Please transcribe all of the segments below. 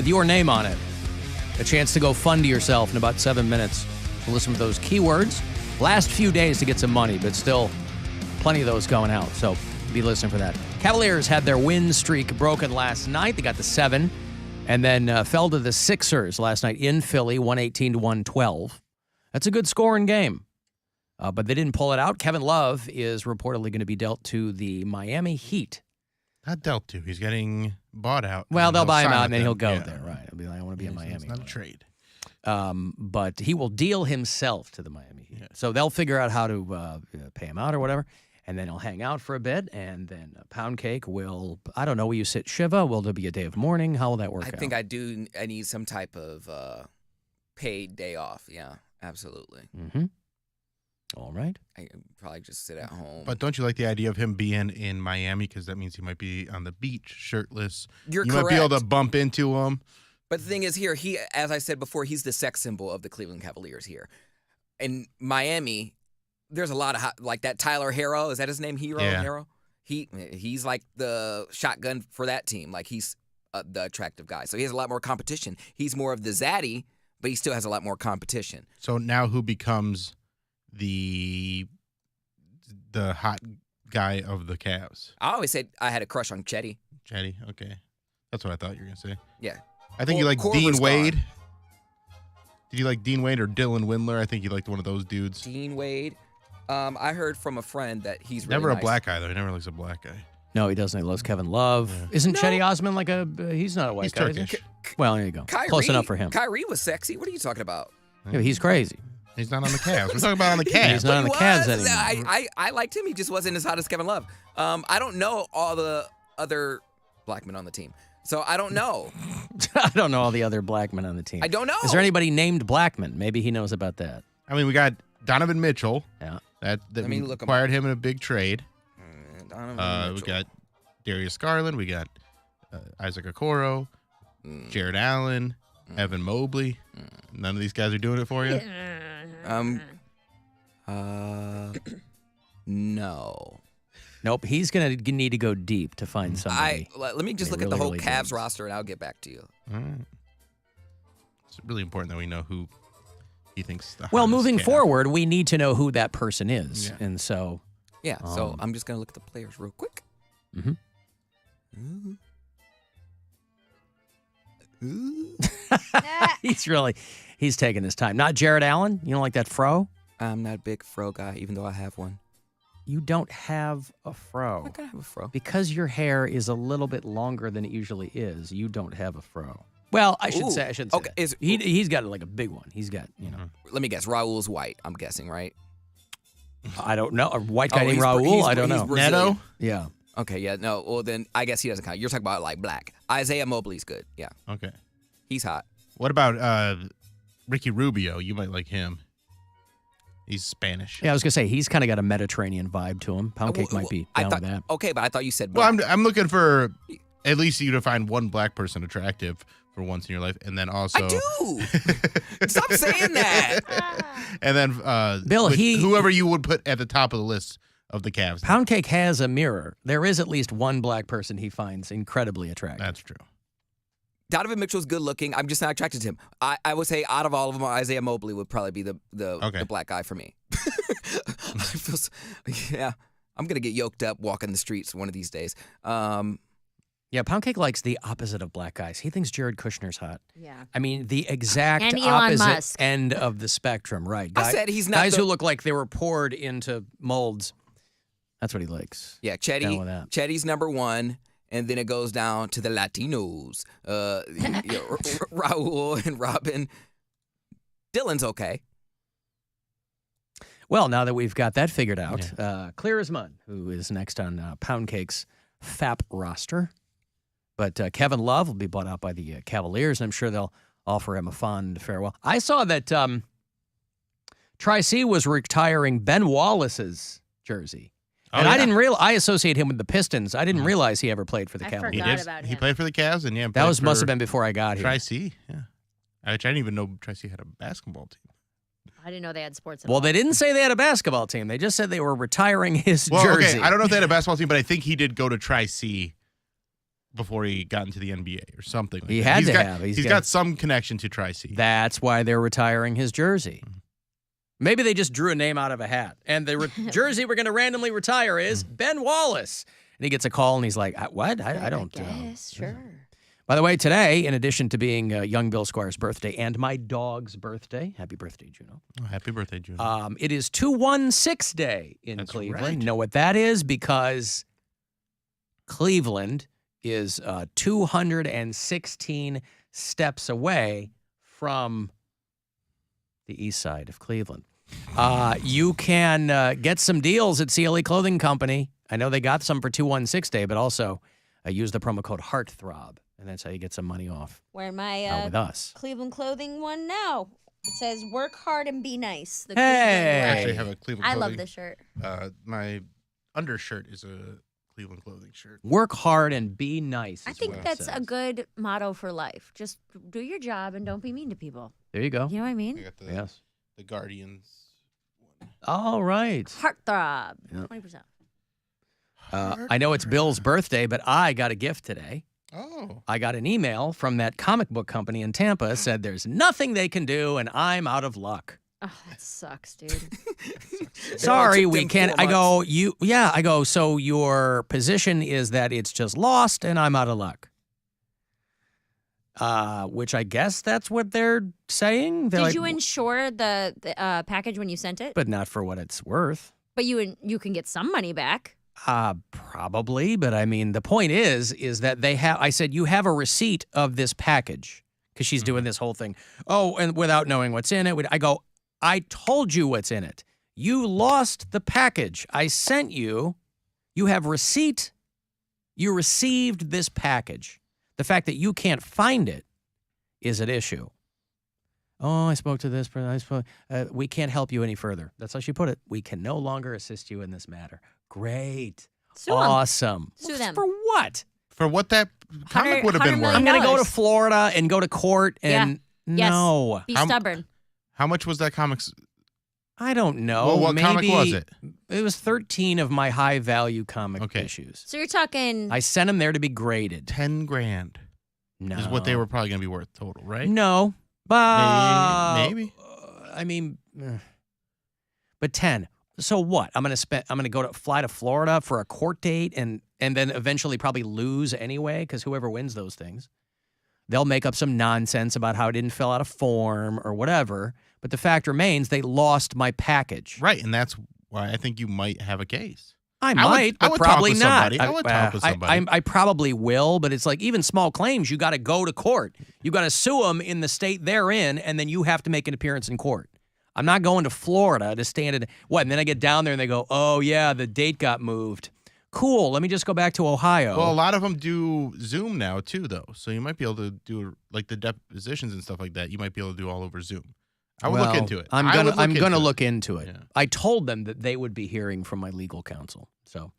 with your name on it. A chance to go fund yourself in about 7 minutes. We'll listen to those keywords. Last few days to get some money, but still plenty of those going out. So be listening for that. Cavaliers had their win streak broken last night. They got to 7 and then fell to the Sixers last night in Philly, 118-112. That's a good scoring game. But they didn't pull it out. Kevin Love is reportedly going to be dealt to the Miami Heat. Not dealt to. He's getting bought out. Well, they'll buy him out, and then he'll go there, right? He'll be like, I want to be in Miami. It's not a trade. But he will deal himself to the Miami Heat. Yeah. So they'll figure out how to pay him out or whatever, and then he'll hang out for a bit, and then Poundcake will, I don't know, will you sit Shiva? Will there be a day of mourning? How will that work out? I think I need some type of paid day off. Yeah, absolutely. Mm-hmm. All right. I probably just sit at home. But don't you like the idea of him being in Miami? Because that means he might be on the beach, shirtless. You're you correct. might be able to bump into him. But the thing is here, as I said before, he's the sex symbol of the Cleveland Cavaliers here. In Miami, there's a lot of, like that Tyler Herro, is that his name, Herro? He's like the shotgun for that team. Like he's the attractive guy. So he has a lot more competition. He's more of the zaddy, but he still has a lot more competition. So now who becomes the hot guy of the Cavs? I always said I had a crush on Chetty. Chetty, okay. That's what I thought you were going to say. Yeah. I think you like Korver's Dean Wade. gone. Did you like Dean Wade or Dylan Windler? I think you liked one of those dudes. Dean Wade. I heard from a friend that he's really Never a nice. black guy, though. He never likes a black guy. No, he doesn't. He loves Kevin Love. Yeah. Isn't Chetty Osman like he's not a white He's guy, is he? Turkish. Well, there you go. Kyrie, Close enough for him. Kyrie was sexy. What are you talking about? Yeah, he's crazy. He's not on the Cavs. We're talking about on the Cavs. He's not on the Cavs anymore. I liked him. He just wasn't as hot as Kevin Love. I don't know all the other black men on the team, so I don't know. I don't know all the other black men on the team. I don't know. Is there anybody named Blackman? Maybe he knows about that. I mean, we got Donovan Mitchell. Yeah. That Let me we look him acquired him in a big trade. Donovan We Mitchell. got Darius Garland. We got Isaac Okoro, Jared Allen, Evan Mobley. None of these guys are doing it for you? No. Nope. He's going to need to go deep to find somebody. Let me just They look at the really, whole really Cavs do. roster, and I'll get back to you. All right. It's really important that we know who he thinks the Well, hottest moving Cav. forward, we need to know who that person is. Yeah. And so. Yeah, so I'm just going to look at the players real quick. Mhm. He's taking his time. Not Jared Allen? You don't like that fro? I'm not a big fro guy, even though I have one. You don't have a fro. I can have a fro. Because your hair is a little bit longer than it usually is, you don't have a fro. Well, I shouldn't say okay, that. He's got like a big one. He's got, Let me guess. Raul's white, I'm guessing, right? I don't know. A white guy named he's Raul? I don't he's know. Brazilian. Neto? Yeah. Okay, yeah, no. Well, then I guess he doesn't count. You're talking about like black. Isaiah Mobley's good. Yeah, Okay. he's hot. What about Ricky Rubio? You might like him. He's Spanish. Yeah, I was going to say, he's kind of got a Mediterranean vibe to him. Poundcake might be I down thought, with that. Okay, but I thought you said Well, black. I'm looking for at least you to find one black person attractive for once in your life, and then also I do. Stop saying that. and then Bill, whoever you would put at the top of the list of the Cavs. Poundcake has a mirror. There is at least one black person he finds incredibly attractive. That's true. Donovan Mitchell's good looking. I'm just not attracted to him. I would say out of all of them, Isaiah Mobley would probably be the black guy for me. Yeah, I'm gonna get yoked up walking the streets one of these days. Yeah, Poundcake likes the opposite of black guys. He thinks Jared Kushner's hot. Yeah. I mean, the exact And Elon opposite Musk. end of the spectrum, right? I said he's not guys the- who look like they were poured into molds. That's what he likes. Yeah, Down with that. Chetty's number one, and then it goes down to the Latinos. Raul and Robin. Dylan's okay. Well, now that we've got that figured out, Clear as Mud, who is next on Poundcake's FAP roster. But Kevin Love will be bought out by the Cavaliers, and I'm sure they'll offer him a fond farewell. I saw that Tri-C was retiring Ben Wallace's jersey. And I didn't realize, I associate him with the Pistons. I didn't realize he ever played for the Cavaliers. forgot about He him. played for the Cavs, and That must have been before I got here. Tri-C. Yeah, which I didn't even know Tri-C had a basketball team. I didn't know they had sports. Well, they didn't say they had a basketball team. They just said they were retiring his Well, jersey. okay, I don't know if they had a basketball team, but I think he did go to Tri-C before he got into the NBA or something. He had to have. He's got some connection to Tri-C. That's why they're retiring his jersey. Maybe they just drew a name out of a hat. And the jersey we're going to randomly retire is Ben Wallace. And he gets a call, and he's like, what? I don't... Yes, sure. By the way, today, in addition to being young Bill Squire's birthday and my dog's birthday, happy birthday, Juno. Oh, happy birthday, Juno. It is 216 Day in That's Cleveland. right. You know what that is? Because Cleveland is 216 steps away from the east side of Cleveland. You can get some deals at CLE Clothing Company. I know they got some for 216 Day, but also use the promo code HEARTTHROB, and that's how you get some money off Wearing my with us. Cleveland clothing one now. It says "Work hard and be nice." The Hey! I Cleveland actually have a Cleveland I clothing. love this shirt. My undershirt is a Cleveland clothing shirt. Work hard and be nice. I is think what it that's a says. good motto for life. Just do your job and don't be mean to people. There you go. You know what I I mean? got the, Yes. the Guardians one. All right. Heartthrob. Yeah. 20%. I know it's Bill's birthday, but I got a gift today. Oh. I got an email from that comic book company in Tampa, said there's nothing they can do, and I'm out of luck. Oh, that sucks, dude. Sorry, took we them can't. 4 I go, I go, so your position is that it's just lost and I'm out of luck. Which I guess that's what they're saying. They're Did like, you insure the package when you sent it? but not for what it's worth. But you can get some money back. Probably, but I mean, the point is that they have, I said, you have a receipt of this package, because she's doing this whole thing. Oh, and without knowing what's in it, I go, I told you what's in it. You lost the package. I sent you. You have receipt. You received this package. The fact that you can't find it is an issue. Oh, I spoke to this person. We can't help you any further. That's how she put it. We can no longer assist you in this matter. Great. Sue 'em. Awesome. Sue them. For what? For what that comic would have been $100 worth. I'm going to go to $100. Florida and go to court and Yes. no. Be How- stubborn. How much was that comic's? I don't know. Well, what comic Maybe was it? It was 13 of my high value comic Okay. issues. So you're talking. I sent them there to be graded. 10 grand No. is what they were probably going to be worth total, right? No. But Maybe. I mean, but 10. So what? I'm going to fly to Florida for a court date and then eventually probably lose anyway, because whoever wins those things, they'll make up some nonsense about how I didn't fill out a form or whatever. But the fact remains they lost my package. Right, and that's why I think you might have a case. I might, I but would talk probably with not. somebody. I would talk with somebody. I probably will, but it's like even small claims, you got to go to court. You got to sue them in the state they're in, and then you have to make an appearance in court. I'm not going to Florida to stand in what? And then I get down there and they go, oh, yeah, the date got moved. Cool. Let me just go back to Ohio. Well, a lot of them do Zoom now, too, though. So you might be able to do, like, the depositions and stuff like that. You might be able to do all over Zoom. I would look into it. I'm gonna look into it. Yeah. I told them that they would be hearing from my legal counsel, so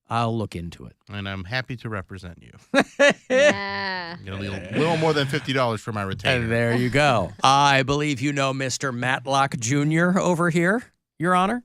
I'll look into it. And I'm happy to represent you. Yeah. I'm going to leave a little more than $50 for my retainer. And there you go. I believe you know Mr. Matlock Jr. over here, Your Honor.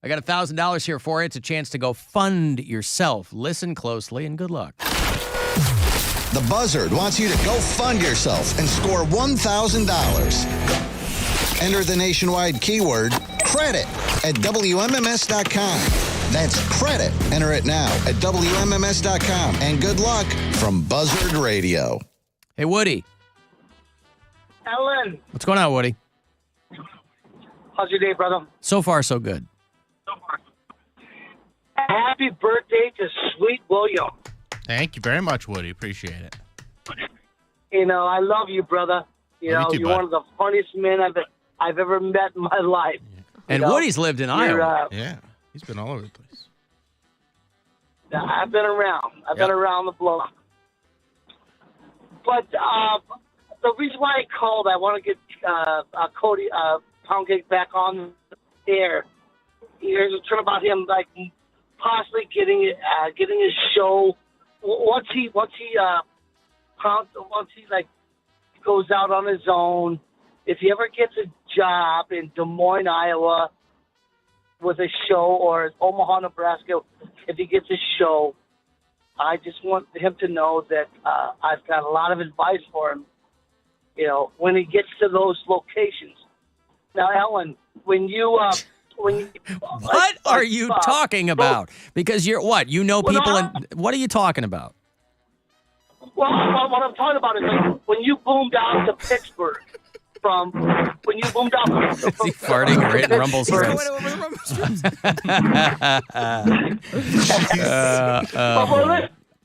I got $1,000 here for you. It's a chance to go fund yourself. Listen closely and good luck. The Buzzard wants you to go fund yourself and score $1,000. Enter the nationwide keyword credit at WMMS.com. That's credit. Enter it now at WMMS.com. And good luck from Buzzard Radio. Hey, Woody. Alan, What's going on, Woody? how's your day, brother? So far, so good. Happy birthday to Sweet William. Thank you very much, Woody. Appreciate it. You know, I love you, brother. You Love know, you too, you're bud. one of the funniest men I've ever met in my life. And You know, Woody's lived in You're, Iowa. Yeah, he's been all over the place. I've been around. I've Yep. been around the block. But the reason why I called, I want to get Cody Poundcake back on the air. Here's a turn about him, like possibly getting his show. Once he like goes out on his own, if he ever gets a job in Des Moines, Iowa, with a show, or Omaha, Nebraska, if he gets a show, I just want him to know that I've got a lot of advice for him, when he gets to those locations. Now, Ellen, when you what are you talking about? Because you're what? You know people, and what are you talking about? Well, what I'm talking about is like when you boomed out to Pittsburgh when you boomed out Is he farting or hitting rumble strips?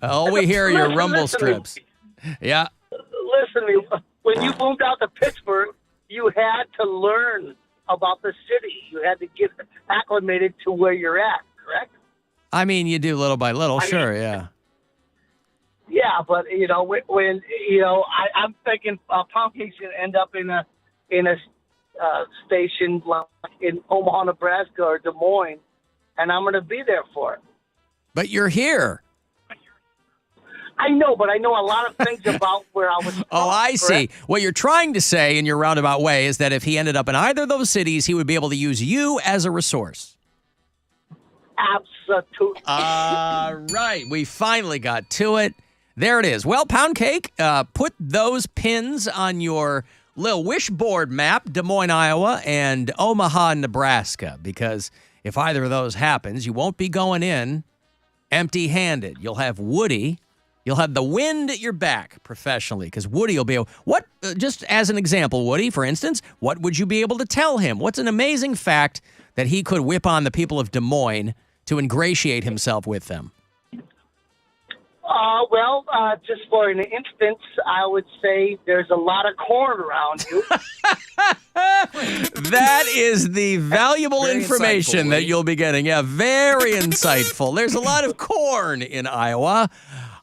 All we hear are your rumble strips. Yeah. Listen to me. When you moved out to Pittsburgh, you had to learn about the city. You had to get acclimated to where you're at, correct? I mean, you do little by little, sure, yeah. Yeah, but when I'm thinking Poundcake's gonna end up in a station like in Omaha, Nebraska, or Des Moines, and I'm gonna be there for it. But you're here. I know, but I know a lot of things about where I was from. Oh, I see. Correct? What you're trying to say in your roundabout way is that if he ended up in either of those cities, he would be able to use you as a resource. Absolutely. Right. We finally got to it. There it is. Well, Poundcake, put those pins on your little wishboard map, Des Moines, Iowa, and Omaha, Nebraska, because if either of those happens, you won't be going in empty-handed. You'll have Woody. You'll have the wind at your back professionally, because Woody will be able... just as an example, Woody, for instance, what would you be able to tell him? What's an amazing fact that he could whip on the people of Des Moines to ingratiate himself with them? Just for an instance, I would say there's a lot of corn around you. That is the valuable Very information insightful, that Woody. you'll be getting. Yeah, very insightful. There's a lot of corn in Iowa.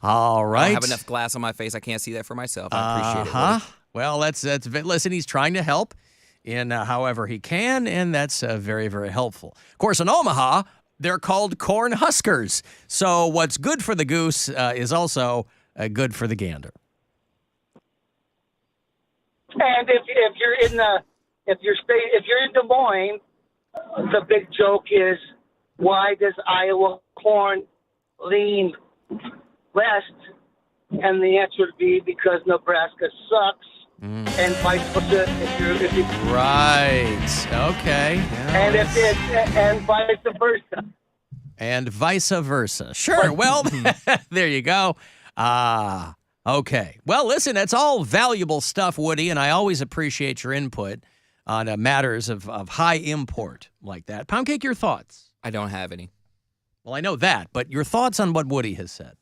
All right. I don't have enough glass on my face. I can't see that for myself. I appreciate it. Woody. Well, listen, he's trying to help in however he can, and that's very, very helpful. Of course, in Omaha, they're called corn huskers. So what's good for the goose is also good for the gander. And if you're in Des Moines, the big joke is, why does Iowa corn lean west? And the answer would be because Nebraska sucks, and vice versa. If you Right. Okay. and vice versa. And vice versa. Sure. Well, there you go. Okay. Well, listen, that's all valuable stuff, Woody, and I always appreciate your input on matters of high import like that. Poundcake, your thoughts? I don't have any. Well, I know that, but your thoughts on what Woody has said.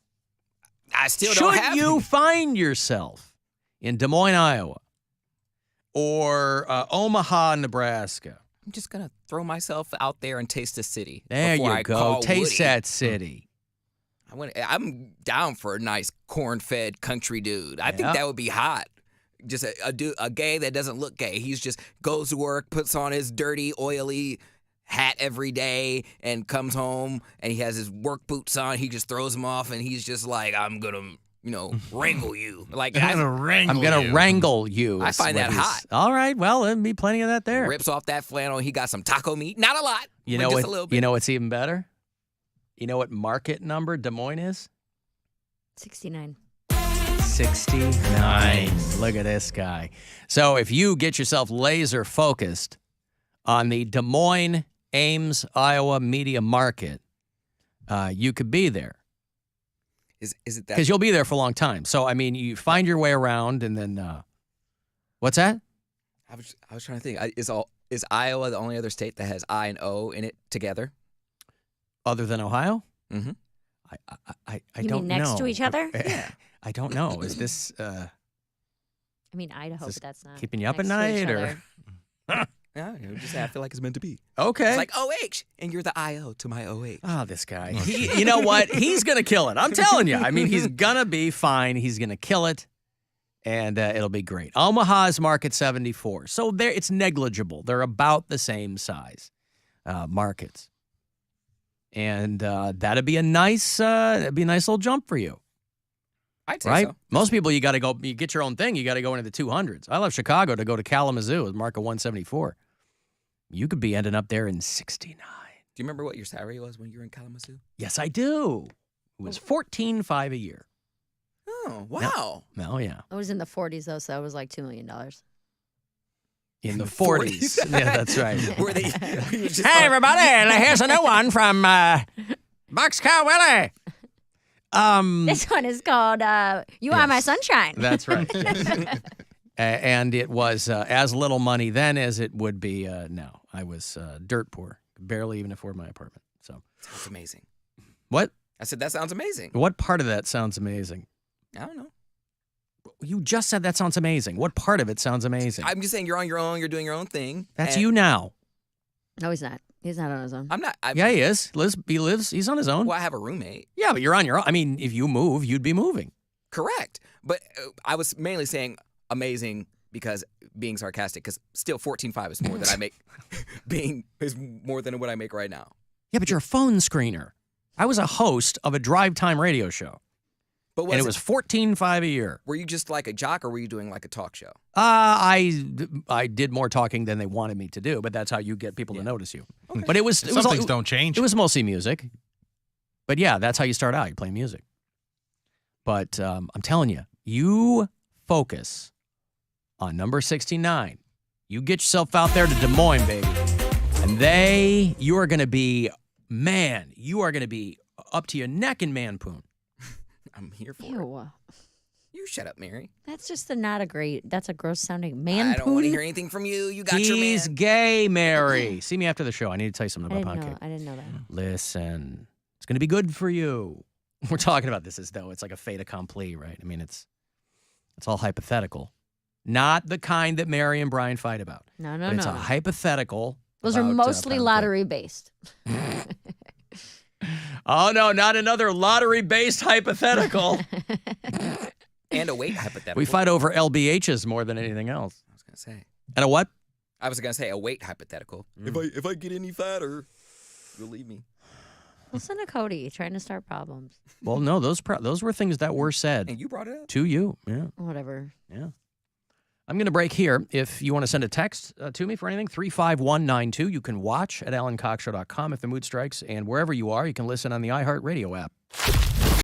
I still don't have Should you any. find yourself in Des Moines, Iowa, or Omaha, Nebraska? I'm just going to throw myself out there and taste the city. There before you I go. call Taste Woody. that city. I'm down for a nice corn-fed country dude. I think Yeah. that would be hot. Just a gay that doesn't look gay. He's just goes to work, puts on his dirty, oily hat every day, and comes home, and he has his work boots on. He just throws them off, and he's just like, I'm going to, wrangle you. Like, I'm going to wrangle you. I is find what that he's- hot. All right. Well, there'll be plenty of that there. rips off that flannel. He got some taco meat. Not a lot, You but know just what? a little bit. You know what's even better? You know what market number Des Moines is? 69. 69. Look at this guy. So if you get yourself laser focused on the Des Moines, Ames, Iowa media market, you could be there. Is it that? Because you'll be there for a long time. So, I mean, you find your way around and then, what's that? I was trying to think. Is Iowa the only other state that has I and O in it together? Other than Ohio? Mm-hmm. I You don't mean next know. to each other? I don't know. Is this I mean, Idaho, Is but that's not keeping you up next at to each night, or? other. Yeah, just say I feel like it's meant to be. Okay. It's like OH, and you're the IO to my OH. Oh, this guy. You know what? He's going to kill it. I'm telling you. I mean, he's going to be fine. He's going to kill it, and it'll be great. Omaha's market 74. So it's negligible. They're about the same size markets. And that'd be a nice little jump for you. I'd say Right? so. Most people, you get your own thing. You got to go into the 200s. I left Chicago to go to Kalamazoo with market 174. You could be ending up there in 69. Do you remember what your salary was when you were in Kalamazoo? Yes, I do. It was $14.5 a year. Oh, wow. Oh, yeah. I was in the 40s, though, so I was like $2 million. In the 40s. Yeah, that's right. Were they? Hey, everybody, here's a new one from Boxcar Willie. This one is called You Are My Sunshine. That's right. And it was as little money then as it would be now. I was dirt poor, barely even afford my apartment. So Sounds amazing. What? I said, that sounds amazing. What part of that sounds amazing? I don't know. You just said that sounds amazing. What part of it sounds amazing? I'm just saying you're on your own. You're doing your own thing. That's and you now. No, he's not. He's not on his own. I'm not. Yeah, he is. He's on his own. Well, I have a roommate. Yeah, but you're on your own. I mean, if you move, you'd be moving. Correct. But I was mainly saying amazing because being sarcastic, because still 14.5 is more than I make. is more than what I make right now. Yeah, but you're a phone screener. I was a host of a drive time radio show. But And it was $14.5 a year. Were you just like a jock, or were you doing like a talk show? I did more talking than they wanted me to do, but that's how you get people to notice you. Okay. But it was Some things don't change. It was mostly music. But yeah, that's how you start out. You play music. But I'm telling you, you focus on number 69. You get yourself out there to Des Moines, baby. And you are going to be up to your neck in man poon. I'm here for it. Ew. You shut up, Mary. That's just that's a gross sounding man I don't want to poon. hear anything from you. You got your man. He's gay, Mary. See me after the show. I need to tell you something about Poundcake. I didn't know that. Listen, it's going to be good for you. We're talking about this as though it's like a fait accompli, right? I mean, it's all hypothetical. Not the kind that Mary and Brian fight about. No. But it's a hypothetical. Those are about, mostly Poundcake. lottery based. Oh, no, not another lottery-based hypothetical. And a weight hypothetical. We fight over LBHs more than anything else. I was going to say. And a what? I was going to say a weight hypothetical. If I get any fatter, you'll leave me. Listen to Cody trying to start problems. Well, no, those were things that were said And you brought it up. to you. Yeah. Whatever. Yeah. I'm going to break here. If you want to send a text to me for anything, 35192. You can watch at alancoxshow.com if the mood strikes. And wherever you are, you can listen on the iHeartRadio app.